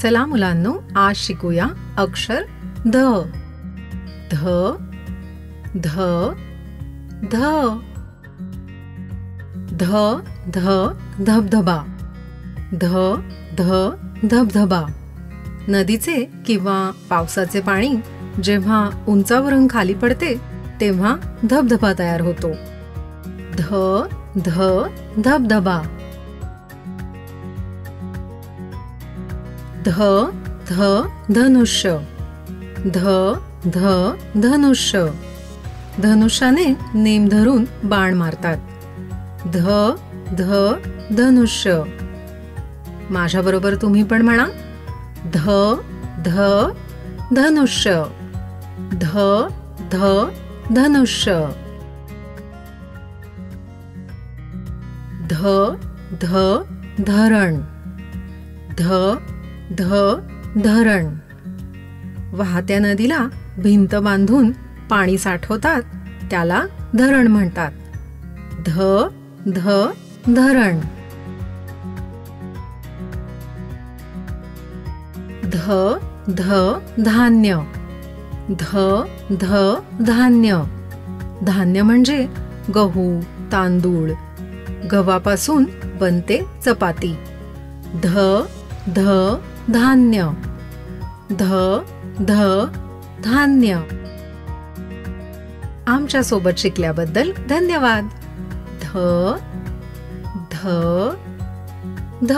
चला मुलांनो, आज शिकूया अक्षर ध. ध ध ध. ध ध धबधबा. ध ध धबधबा. नदीचे किंवा पावसाचे पाणी जेव्हा उंचावरून खाली पडते तेव्हा धबधबा तयार होतो. ध ध धबधबा. ध ध धनुष्य. ध ध धनुष्य. धनुष्याने नेम धरून बाण मारतात. ध ध धनुष्य. माझ्या बरोबर तुम्ही पण म्हणा, ध ध धनुष्य. ध ध धनुष्य. ध ध धरण. ध ध धरण. वाहत्या नदीला भिंत बांधून पाणी साठवतात त्याला धरण म्हणतात. ध ध धरण. ध ध धान्य. ध ध धान्य. धान्य म्हणजे गहू, तांदूळ. गव्हापासून बनते चपाती. ध ध धान्य. ध ध धान्य. आमच्या सोबत शिकल्याबद्दल धन्यवाद. ध ध ध.